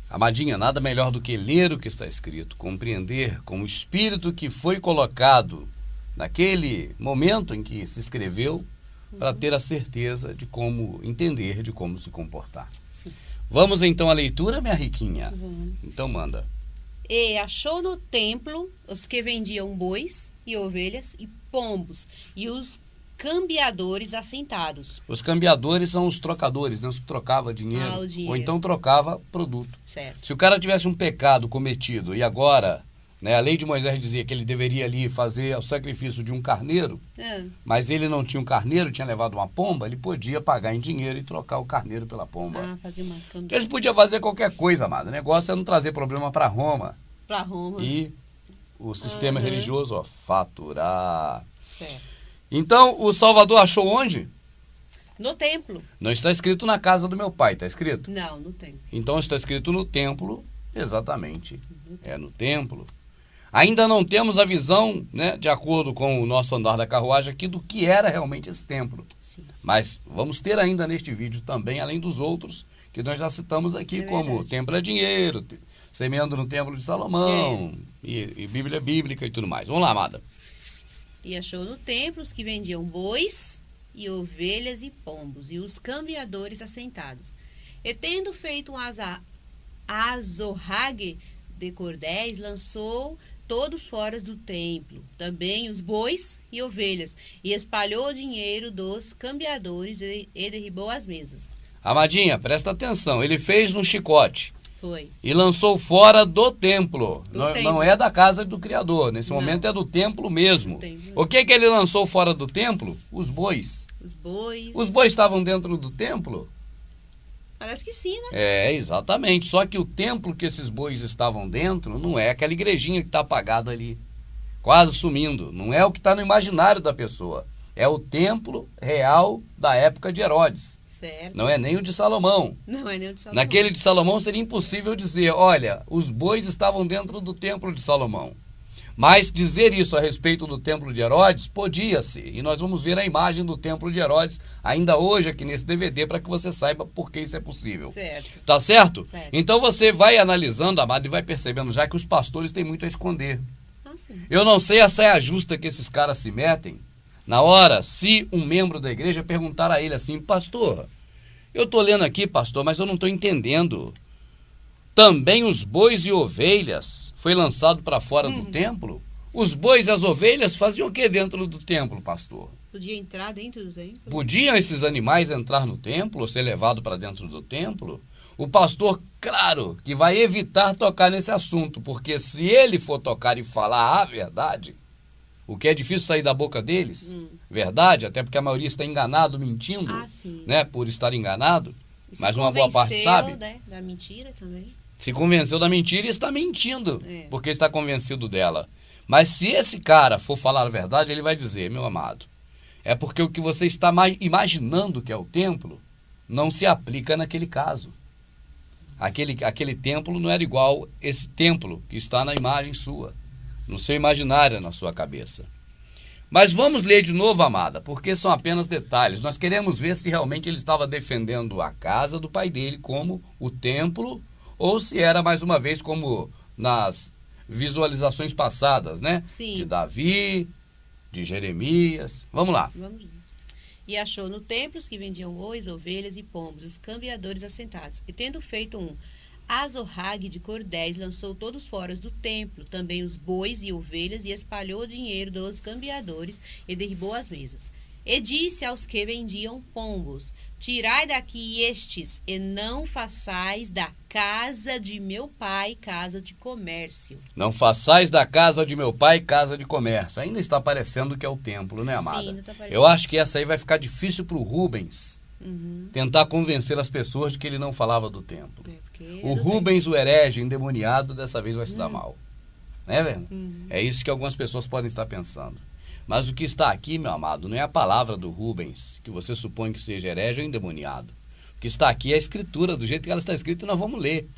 Amadinha, nada melhor do que ler o que está escrito, compreender com o espírito que foi colocado naquele momento em que se escreveu, para ter a certeza de como entender, de como se comportar. Sim. Vamos então à leitura, minha riquinha? Vamos. Então manda. E achou no templo os que vendiam bois e ovelhas e pombos, e os cambiadores assentados. Os cambiadores são os trocadores, né? Os que trocava dinheiro, O dinheiro. ou então trocava produto. Certo. Se o cara tivesse um pecado cometido e agora, né, a lei de Moisés dizia que ele deveria ali fazer o sacrifício de um carneiro, mas ele não tinha um carneiro, tinha levado uma pomba, ele podia pagar em dinheiro e trocar o carneiro pela pomba. Fazer uma Ele podia fazer qualquer coisa, amado. O negócio é não trazer problema para Roma. Para Roma. E o sistema religioso, ó, faturar. Certo. Então, o Salvador achou onde? No templo. Não está escrito na casa do meu pai, está escrito? Não, no templo. Então está escrito no templo, exatamente. É no templo. Ainda não temos a visão, né, de acordo com o nosso andar da carruagem aqui, do que era realmente esse templo. Sim. Mas vamos ter ainda neste vídeo também, além dos outros, que nós já citamos aqui, como templo é dinheiro, semeando no templo de Salomão, e Bíblia bíblica e tudo mais. Vamos lá, amada. E achou no templo os que vendiam bois e ovelhas e pombos, e os cambiadores assentados. E tendo feito um azorrague de cordéis, lançou todos fora do templo, também os bois e ovelhas, e espalhou o dinheiro dos cambiadores e derribou as mesas. Amadinha, presta atenção, ele fez um chicote. Foi. E lançou fora do templo. Templo. Não é da casa do Criador. Nesse momento é do templo mesmo. O que ele lançou fora do templo? Os bois. Os bois. Os bois estavam dentro do templo? Parece que sim, né? É, exatamente. Só que o templo que esses bois estavam dentro não é aquela igrejinha que está apagada ali, quase sumindo. Não é o que está no imaginário da pessoa. É o templo real da época de Herodes. Certo. Não é nem o de Salomão. Não é nem o de Salomão. Naquele de Salomão seria impossível dizer, olha, os bois estavam dentro do templo de Salomão. Mas dizer isso a respeito do templo de Herodes, podia-se. E nós vamos ver a imagem do templo de Herodes ainda hoje aqui nesse DVD para que você saiba por que isso é possível. Certo. Tá certo? Certo. Então você vai analisando, amado, e vai percebendo já que os pastores têm muito a esconder. Sim. Eu não sei a saia justa que esses caras se metem. Na hora, se um membro da igreja perguntar a ele assim, pastor, eu estou lendo aqui, pastor, mas eu não estou entendendo. Também os bois e ovelhas foi lançado para fora do templo? Os bois e as ovelhas faziam o que dentro do templo, pastor? Podia entrar dentro do templo? Podiam esses animais entrar no templo ou ser levados para dentro do templo? O pastor, claro, que vai evitar tocar nesse assunto, porque se ele for tocar e falar a verdade, o que é difícil sair da boca deles, verdade, até porque a maioria está enganado, mentindo, né, por estar enganado, mas uma boa parte sabe. Né, da mentira também. Se convenceu da mentira e está mentindo, porque está convencido dela. Mas se esse cara for falar a verdade, ele vai dizer, meu amado, é porque o que você está imaginando que é o templo, não se aplica naquele caso. Aquele templo não era igual esse templo que está na imagem sua, no seu imaginário, na sua cabeça. Mas vamos ler de novo, amada, porque são apenas detalhes. Nós queremos ver se realmente ele estava defendendo a casa do pai dele como o templo, ou se era, mais uma vez, como nas visualizações passadas, né? Sim. De Davi, de Jeremias. Vamos lá. Vamos lá. E achou no templo os que vendiam bois, ovelhas e pombos, os cambiadores assentados. E tendo feito um azorrague de cordéis, lançou todos fora do templo, também os bois e ovelhas, e espalhou o dinheiro dos cambiadores, e derribou as mesas. E disse aos que vendiam pombos, tirai daqui estes, e não façais da casa de meu pai casa de comércio. Não façais da casa de meu pai casa de comércio. Ainda está parecendo que é o templo, né, amada? Sim, ainda está parecendo. Eu acho que essa aí vai ficar difícil para o Rubens tentar convencer as pessoas de que ele não falava do templo. O Rubens, o herege, endemoniado, dessa vez vai se dar mal. Né, velho? É isso que algumas pessoas podem estar pensando. Mas o que está aqui, meu amado, não é a palavra do Rubens, que você supõe que seja herege ou endemoniado. O que está aqui é a escritura, do jeito que ela está escrita, nós vamos ler.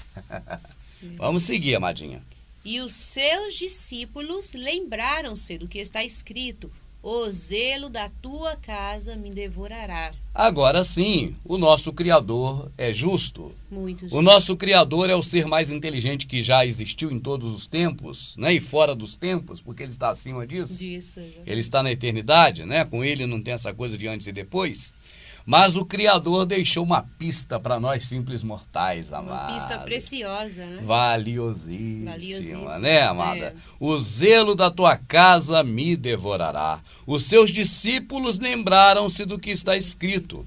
Vamos seguir, amadinha. E os seus discípulos lembraram-se do que está escrito: o zelo da tua casa me devorará. Agora sim, o nosso Criador é justo. Muito O justo. nosso Criador é o ser mais inteligente que já existiu em todos os tempos, né? E fora dos tempos, porque ele está acima disso. Disso, exatamente. Ele está na eternidade, né? Com ele não tem essa coisa de antes e depois. Mas o Criador deixou uma pista para nós simples mortais, amados. Uma pista preciosa, né? Valiosíssima, Valiosíssima, né, amada? é. O zelo da tua casa me devorará. Os seus discípulos lembraram-se do que está escrito.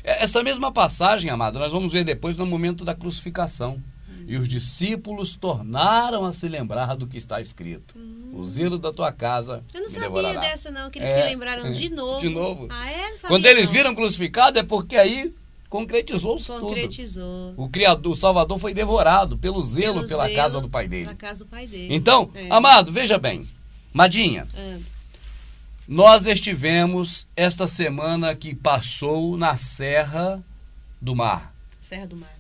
Essa mesma passagem, amada, nós vamos ver depois no momento da crucificação. E os discípulos tornaram a se lembrar do que está escrito. O zelo da tua casa Eu não me sabia devorará. dessa, não, que eles se lembraram de novo. De novo. Ah, é? Não sabia, Quando eles não. viram crucificado é porque aí concretizou-se tudo. Concretizou. O Criador, o Salvador foi devorado pelo zelo Pelo pela zelo casa do pai dele. Na casa do pai dele. Então, É. amado, veja bem. Madinha, Ah, nós estivemos esta semana que passou na Serra do Mar. Serra do Mar.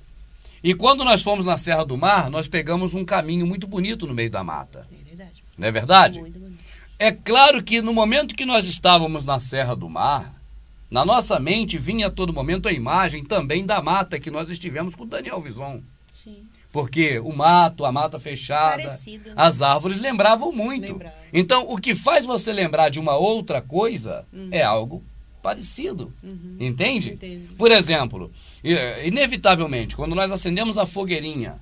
E quando nós fomos na Serra do Mar, nós pegamos um caminho muito bonito no meio da mata. É verdade. Não é verdade? Muito bonito. É claro que no momento que nós estávamos na Serra do Mar, na nossa mente vinha a todo momento a imagem também da mata que nós estivemos com o Daniel Vison. Sim. Porque o mato, a mata fechada, Parecido, né? as árvores lembravam muito. Lembrava. Então, o que faz você lembrar de uma outra coisa é algo parecido. Entende? Entendo. Por exemplo, inevitavelmente, quando nós acendemos a fogueirinha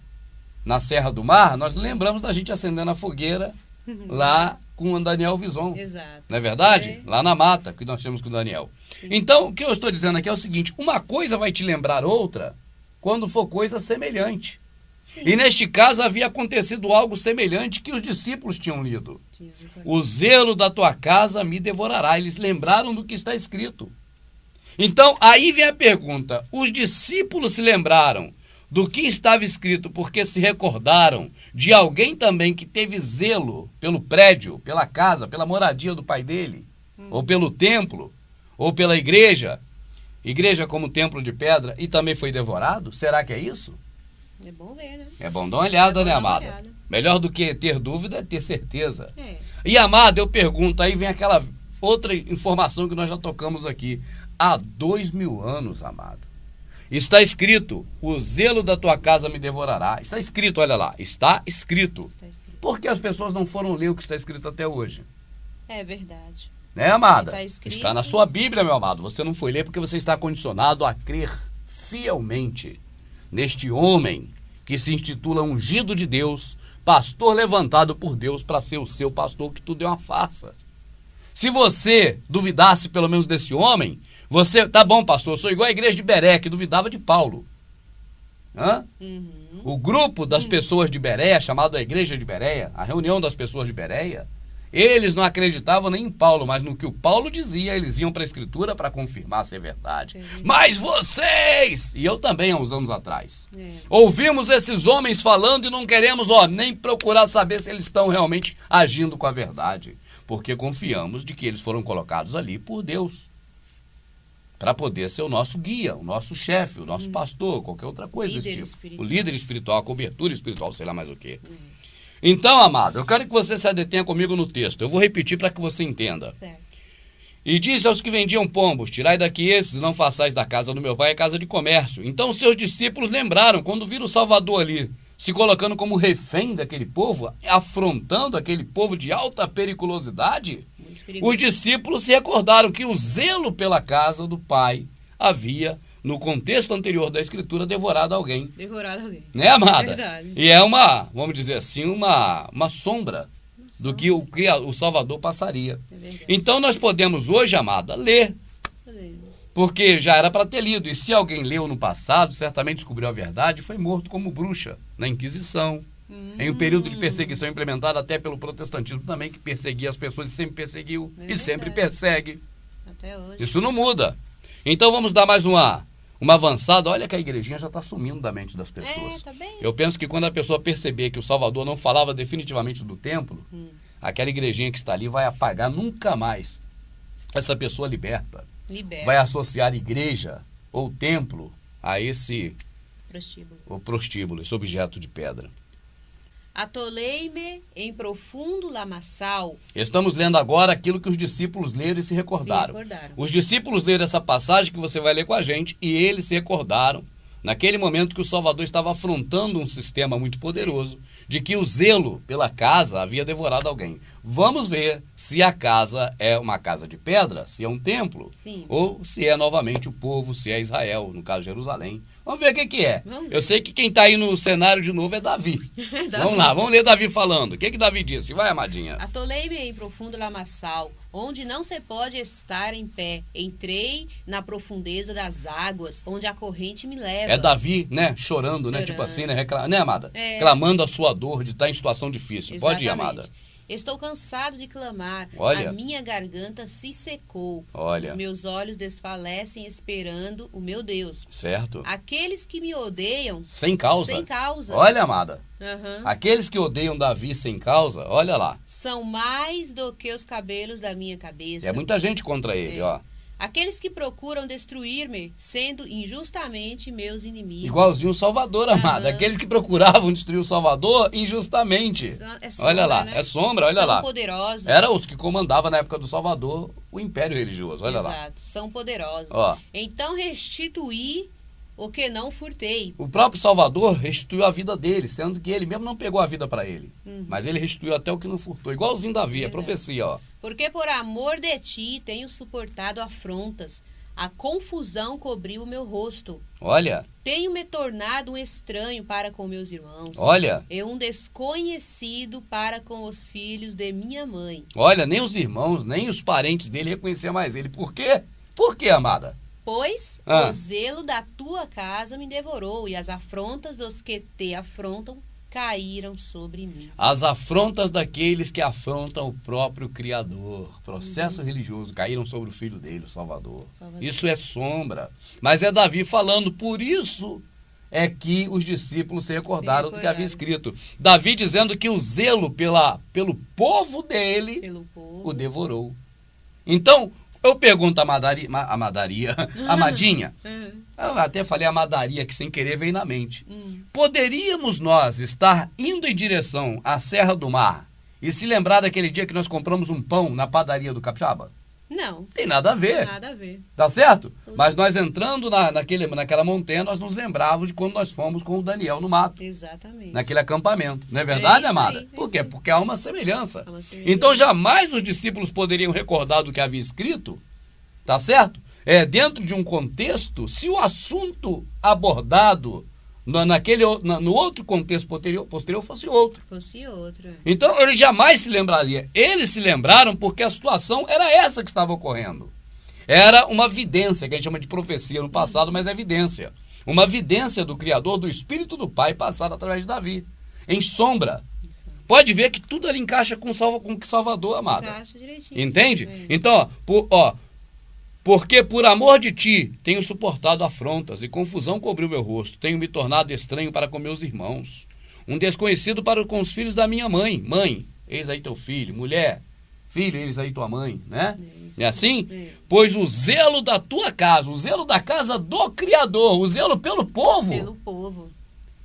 na Serra do Mar, nós lembramos da gente acendendo a fogueira lá com o Daniel Vison. Exato. Não é verdade? É. Lá na mata que nós temos com o Daniel. Então, o que eu estou dizendo aqui é o seguinte: uma coisa vai te lembrar outra quando for coisa semelhante. E neste caso havia acontecido algo semelhante que os discípulos tinham lido. Tinha recordado. O zelo da tua casa me devorará. Eles lembraram do que está escrito. Então, aí vem a pergunta: os discípulos se lembraram do que estava escrito porque se recordaram de alguém também que teve zelo pelo prédio, pela casa, pela moradia do pai dele, ou pelo templo, ou pela igreja como templo de pedra, e também foi devorado? Será que é isso? É bom ver, né? É bom dar uma olhada, É bom né, dar uma amada? olhada. Melhor do que ter dúvida é ter certeza. É. E, amada, eu pergunto, aí vem aquela outra informação que nós já tocamos aqui. Há 2000 anos, amado, está escrito: o zelo da tua casa me devorará. Está escrito, olha lá, está escrito. Está escrito. Por que as pessoas não foram ler o que está escrito até hoje? É verdade. Né, amada? Está escrito. Está na sua Bíblia, meu amado. Você não foi ler porque você está condicionado a crer fielmente neste homem que se intitula ungido de Deus, pastor levantado por Deus para ser o seu pastor, que tudo é uma farsa. Se você duvidasse pelo menos desse homem, você, tá bom, pastor, eu sou igual a igreja de Beré, que duvidava de Paulo. Hã? O grupo das pessoas de Bereia, chamado a igreja de Bereia, a reunião das pessoas de Bereia, eles não acreditavam nem em Paulo, mas no que o Paulo dizia, eles iam para a Escritura para confirmar ser verdade. Mas vocês, e eu também há uns anos atrás, ouvimos esses homens falando e não queremos nem procurar saber se eles estão realmente agindo com a verdade, porque confiamos de que eles foram colocados ali por Deus, para poder ser o nosso guia, o nosso chefe, o nosso pastor, qualquer outra coisa desse Líder tipo. espiritual. O líder espiritual, a cobertura espiritual, sei lá mais o quê. Então, amado, eu quero que você se detenha comigo no texto. Eu vou repetir para que você entenda. Certo. E disse aos que vendiam pombos: tirai daqui esses, não façais da casa do meu pai a casa de comércio. Então seus discípulos lembraram, quando viram o Salvador ali, se colocando como refém daquele povo, afrontando aquele povo de alta periculosidade, Muito perigoso. os discípulos se recordaram que o zelo pela casa do pai havia, no contexto anterior da Escritura, devorado alguém. Devoraram alguém. Né, amada? Verdade. E é uma, vamos dizer assim, uma sombra do que o Salvador passaria. É verdade. Então nós podemos hoje, amada, ler, Podemos. porque já era para ter lido. E se alguém leu no passado, certamente descobriu a verdade e foi morto como bruxa na Inquisição. Em um período de perseguição implementada até pelo protestantismo também, que perseguia as pessoas e sempre perseguiu e sempre verdade. persegue. Até hoje. Isso não muda. Então vamos dar mais uma avançada. Olha que a igrejinha já está sumindo da mente das pessoas. Tá bem. Eu penso que quando a pessoa perceber que o Salvador não falava definitivamente do templo, aquela igrejinha que está ali vai apagar nunca mais. Essa pessoa liberta Libera. vai associar igreja ou templo a esse Prostíbulo. o prostíbulo, esse objeto de pedra. Atolei-me em profundo lamaçal. Estamos lendo agora aquilo que os discípulos leram e se recordaram. Os discípulos leram essa passagem que você vai ler com a gente e eles se recordaram naquele momento que o Salvador estava afrontando um sistema muito poderoso, de que o zelo pela casa havia devorado alguém. Vamos ver se a casa é uma casa de pedra, se é um templo, Sim. ou se é novamente o povo, se é Israel, no caso Jerusalém. Vamos ver o que é. Vamos ver. Eu sei que quem está aí no cenário de novo é Davi. Vamos lá, vamos ler Davi falando. O que Davi disse? Vai, amadinha. Atolei-me em profundo lamaçal, onde não se pode estar em pé. Entrei na profundeza das águas, onde a corrente me leva. É Davi, né? Chorando, né? Chorando. Tipo assim, né? Né, amada? É. Clamando a sua dor de estar em situação difícil. Exatamente. Pode ir, amada. Estou cansado de clamar. Olha. A minha garganta se secou. Olha. Os meus olhos desfalecem esperando o meu Deus. Certo? Aqueles que me odeiam Sem causa. sem causa. Olha, amada. Aham. Aqueles que odeiam Davi sem causa, olha lá. São mais do que os cabelos da minha cabeça. É muita gente contra ele, ó. Aqueles que procuram destruir-me, sendo injustamente meus inimigos. Igualzinho o Salvador, amada. Aham. Aqueles que procuravam destruir o Salvador injustamente. É sombra, Olha lá, né? é sombra, olha São lá. poderosos. Era os que comandavam na época do Salvador o império religioso, olha lá. Exato, são poderosos. Ó. Então restituí o que não furtei. O próprio Salvador restituiu a vida dele, sendo que ele mesmo não pegou a vida para ele. Mas ele restituiu até o que não furtou. Igualzinho Davi, é profecia, ó. Porque por amor de ti tenho suportado afrontas. A confusão cobriu o meu rosto. Olha, Tenho me tornado um estranho para com meus irmãos. olha, E um desconhecido para com os filhos de minha mãe. olha, nem os irmãos, nem os parentes dele reconheciam mais ele. Por quê? Por quê, amada? Pois Ah. o zelo da tua casa me devorou, e as afrontas dos que te afrontam caíram sobre mim. As afrontas daqueles que afrontam o próprio Criador. Processo religioso caíram sobre o filho dele, o Salvador. Isso é sombra. Mas é Davi falando, por isso é que os discípulos se recordaram do que havia escrito. Davi dizendo que o zelo pelo povo dele Pelo povo. o devorou. Então, eu pergunto a Amadinha, eu até falei amadaria que sem querer veio na mente. Poderíamos nós estar indo em direção à Serra do Mar e se lembrar daquele dia que nós compramos um pão na padaria do Capixaba? Não, Tem nada a ver. nada a ver. Tá certo? Mas nós entrando naquela montanha, nós nos lembrávamos de quando nós fomos com o Daniel no mato, Exatamente. naquele acampamento. Não é verdade, isso amada? aí, é Por quê? isso aí. Porque há uma semelhança. Há uma semelhança. Então jamais os discípulos poderiam recordar do que havia escrito, tá certo? Dentro de um contexto, se o assunto abordado no outro contexto posterior fosse outro. Fosse outra. Então, ele jamais se lembraria. Eles se lembraram porque a situação era essa que estava ocorrendo. Era uma vidência, que a gente chama de profecia no passado, mas é evidência. Uma vidência do Criador, do Espírito do Pai, passada através de Davi. Em sombra. Pode ver que tudo ali encaixa com o Salvador, amada. Encaixa direitinho. Entende? É. Então, porque por amor de ti tenho suportado afrontas e confusão cobriu meu rosto. Tenho me tornado estranho para com meus irmãos. Um desconhecido para com os filhos da minha mãe. Mãe, eis aí teu filho. Mulher, filho, eis aí tua mãe, né? É assim? É. Pois o zelo da tua casa, o zelo da casa do Criador, o zelo pelo povo. Pelo povo.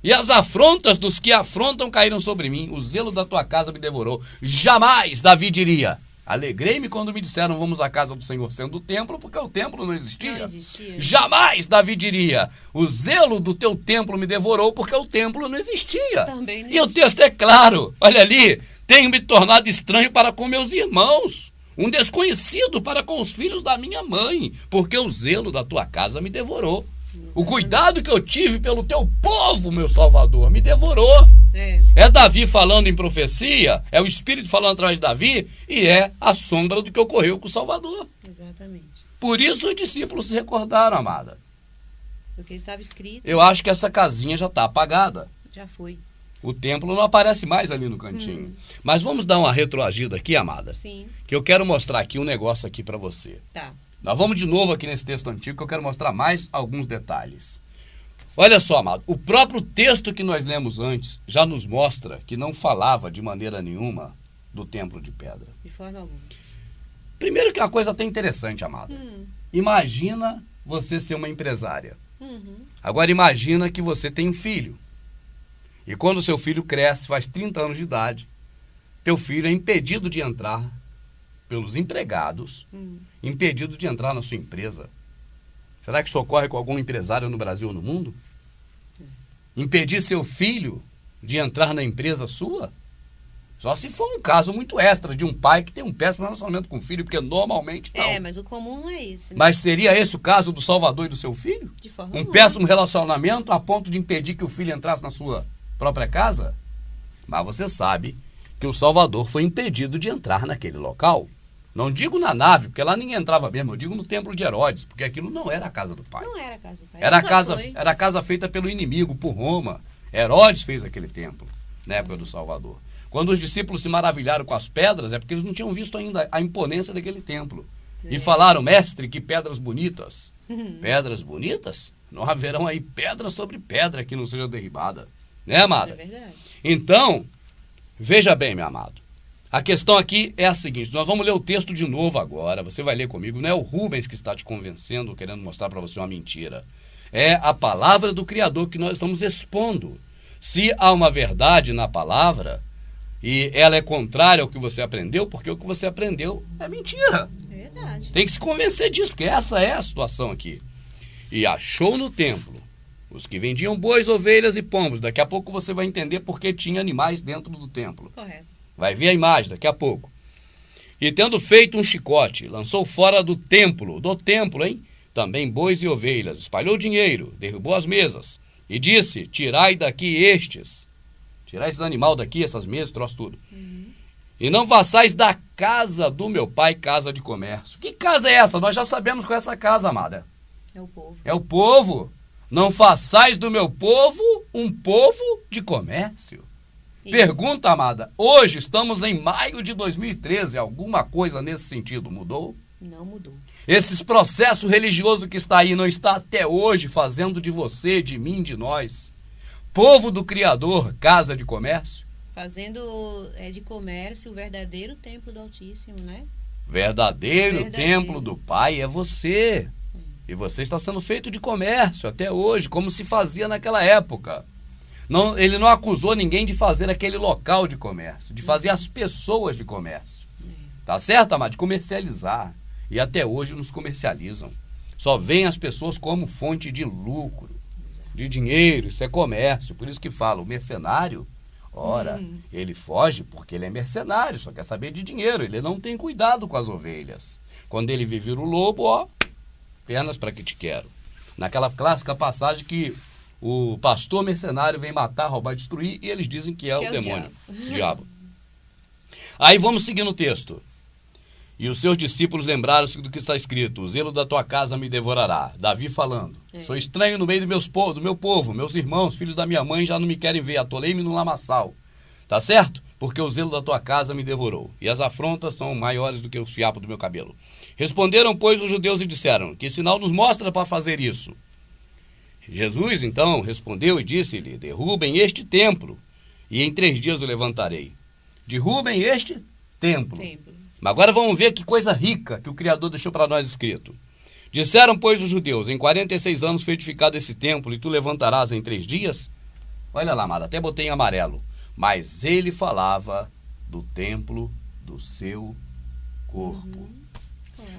E as afrontas dos que afrontam caíram sobre mim. O zelo da tua casa me devorou. Jamais, Davi diria. Alegrei-me quando me disseram vamos à casa do Senhor sendo o templo, porque o templo não existia. Não existia. Jamais, Davi diria, o zelo do teu templo me devorou, porque o templo não existia. Também não E o texto é claro, olha ali, tenho me tornado estranho para com meus irmãos, um desconhecido para com os filhos da minha mãe, porque o zelo da tua casa me devorou. O cuidado que eu tive pelo teu povo, meu Salvador, me devorou. É Davi falando em profecia, é o Espírito falando atrás de Davi, e é a sombra do que ocorreu com o Salvador. Exatamente. Por isso os discípulos se recordaram, amada. Porque estava escrito, Eu acho que essa casinha já está apagada. já foi. O templo não aparece mais ali no cantinho. Mas vamos dar uma retroagida aqui, amada, Sim, que eu quero mostrar aqui um negócio aqui para você. tá. Nós vamos de novo aqui nesse texto antigo, que eu quero mostrar mais alguns detalhes. Olha só, amado, o próprio texto que nós lemos antes já nos mostra que não falava de maneira nenhuma do templo de pedra. De forma alguma. Primeiro que é uma coisa até interessante, amado. Imagina você ser uma empresária. Agora imagina que você tem um filho. E quando o seu filho cresce, faz 30 anos de idade, teu filho é impedido de entrar pelos empregados, impedido de entrar na sua empresa. Será que isso ocorre com algum empresário no Brasil ou no mundo? Impedir seu filho de entrar na empresa sua? Só se for um caso muito extra de um pai que tem um péssimo relacionamento com o filho, porque normalmente não. Mas o comum não é esse. Né? Mas seria esse o caso do Salvador e do seu filho? De forma Um alguma. péssimo relacionamento a ponto de impedir que o filho entrasse na sua própria casa? Mas você sabe que o Salvador foi impedido de entrar naquele local. Não digo na nave, porque lá ninguém entrava mesmo. Eu digo no templo de Herodes, porque aquilo não era a casa do pai. Não era a casa do pai. Era a casa feita pelo inimigo, por Roma. Herodes fez aquele templo, na época do Salvador. Quando os discípulos se maravilharam com as pedras, é porque eles não tinham visto ainda a imponência daquele templo. E falaram, mestre, que pedras bonitas. Pedras bonitas? Não haverão aí pedra sobre pedra que não seja derribada. Né, amada? É verdade. Então, veja bem, meu amado. A questão aqui é a seguinte, nós vamos ler o texto de novo agora, você vai ler comigo, não é o Rubens que está te convencendo, querendo mostrar para você uma mentira. É a palavra do Criador que nós estamos expondo. Se há uma verdade na palavra e ela é contrária ao que você aprendeu, porque o que você aprendeu é mentira. É verdade. Tem que se convencer disso, porque essa é a situação aqui. E achou no templo os que vendiam bois, ovelhas e pombos. Daqui a pouco você vai entender porque tinha animais dentro do templo. Correto. Vai ver a imagem daqui a pouco. E tendo feito um chicote, lançou fora do templo, hein? Também bois e ovelhas, espalhou dinheiro, derrubou as mesas. E disse, tirai daqui estes. Tirai esses animais daqui, essas mesas, troço tudo. E não façais da casa do meu pai casa de comércio. Que casa é essa? Nós já sabemos qual é essa casa, amada. É o povo. É o povo. Não façais do meu povo um povo de comércio. Pergunta, amada, hoje estamos em maio de 2013, alguma coisa nesse sentido mudou? Não mudou. Esses processos religiosos que está aí não está até hoje fazendo de você, de mim, de nós, povo do Criador, casa de comércio? Fazendo de comércio o verdadeiro templo do Altíssimo, né? Verdadeiro templo do Pai é você. E você está sendo feito de comércio até hoje, como se fazia naquela época. Não, ele não acusou ninguém de fazer aquele local de comércio, de fazer as pessoas de comércio. Tá certo, amado? De comercializar. E até hoje nos comercializam. Só veem as pessoas como fonte de lucro, de dinheiro. Isso é comércio. Por isso que fala, o mercenário, ora, ele foge porque ele é mercenário, só quer saber de dinheiro. Ele não tem cuidado com as ovelhas. Quando ele vir o lobo, ó, pernas para que te quero. Naquela clássica passagem que o pastor mercenário vem matar, roubar, destruir, e eles dizem que é o demônio, diabo. Aí vamos seguir no texto. E os seus discípulos lembraram-se do que está escrito, o zelo da tua casa me devorará. Davi falando, sou estranho no meio do meu povo, meus irmãos, filhos da minha mãe já não me querem ver, atolei-me no lamaçal. Tá certo? Porque o zelo da tua casa me devorou, e as afrontas são maiores do que os fiapos do meu cabelo. Responderam, pois, os judeus e disseram, que sinal nos mostra para fazer isso? Jesus, então, respondeu e disse-lhe, derrubem este templo, e em 3 dias o levantarei. Derrubem este templo. Mas agora vamos ver que coisa rica que o Criador deixou para nós escrito. Disseram, pois, os judeus, em 46 anos foi edificado esse templo, e tu levantarás em 3 dias? Olha lá, amado, até botei em amarelo. Mas ele falava do templo do seu corpo.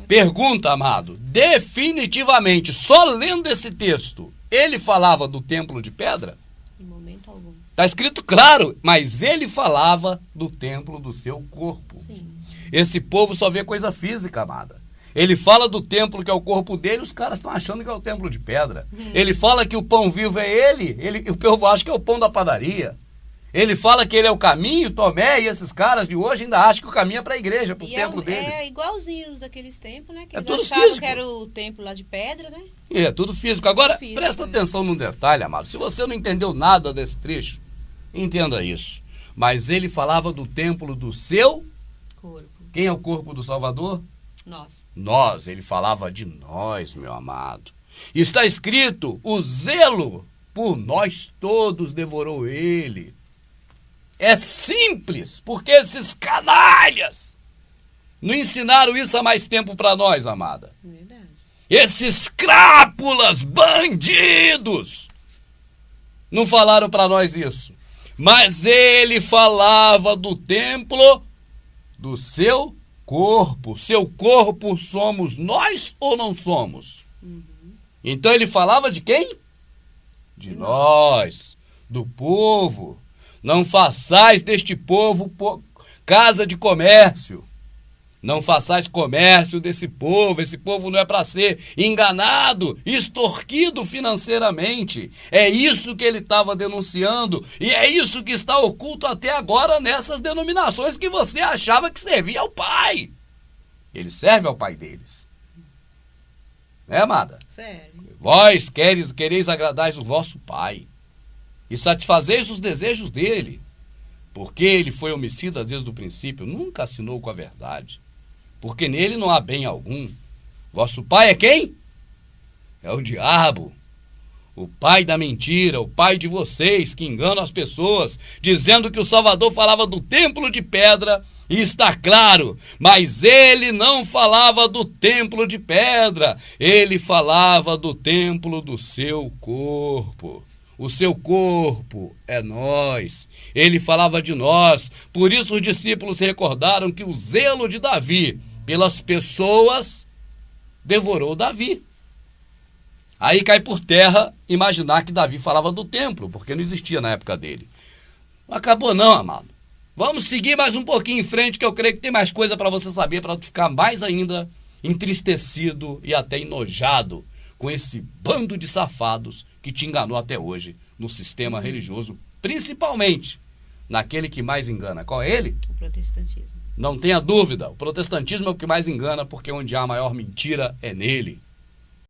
Pergunta, amado, definitivamente, só lendo esse texto, ele falava do templo de pedra? Em momento algum. Está escrito claro, mas ele falava do templo do seu corpo. Sim. Esse povo só vê coisa física, amada. Ele fala do templo que é o corpo dele, os caras estão achando que é o templo de pedra. Ele fala que o pão vivo é ele, o povo acha que é o pão da padaria. Ele fala que ele é o caminho, Tomé, e esses caras de hoje ainda acham que o caminho é para a igreja, para o templo deles. É igualzinho os daqueles templos, né? Que eles tudo achavam físico. que era o templo lá de pedra, né? É tudo físico. Agora, físico, presta atenção num detalhe, amado. Se você não entendeu nada desse trecho, entenda isso. Mas ele falava do templo do seu corpo. Quem é o corpo do Salvador? Nós. Ele falava de nós, meu amado. Está escrito, o zelo por nós todos devorou ele. É simples, porque esses canalhas não ensinaram isso há mais tempo para nós, amada. Verdade. Esses crápulas, bandidos, não falaram para nós isso. mas ele falava do templo do seu corpo. Seu corpo somos nós ou não somos? Então ele falava de quem? De nós, do povo. Não façais deste povo casa de comércio. Não façais comércio desse povo. Esse povo não é para ser enganado, extorquido financeiramente. É isso que ele estava denunciando. E é isso que está oculto até agora nessas denominações que você achava que servia ao Pai. Ele serve ao Pai deles. Né, amada? Sério. Vós quereis agradar o vosso Pai e satisfazeis os desejos dele, porque ele foi homicida desde o princípio, nunca assinou com a verdade, porque nele não há bem algum. Vosso pai é quem? É o diabo, o pai da mentira, o pai de vocês que enganam as pessoas, dizendo que o Salvador falava do templo de pedra. E está claro, mas ele não falava do templo de pedra, ele falava do templo do seu corpo. O seu corpo é nós. Ele falava de nós. Por isso os discípulos se recordaram que o zelo de Davi pelas pessoas devorou Davi. Aí cai por terra imaginar que Davi falava do templo, porque não existia na época dele. Não acabou não, amado. Vamos seguir mais um pouquinho em frente, que eu creio que tem mais coisa para você saber, para ficar mais ainda entristecido e até enojado com esse bando de safados que te enganou até hoje no sistema religioso, principalmente naquele que mais engana. Qual é ele? O protestantismo. Não tenha dúvida, o protestantismo é o que mais engana, porque onde há a maior mentira é nele.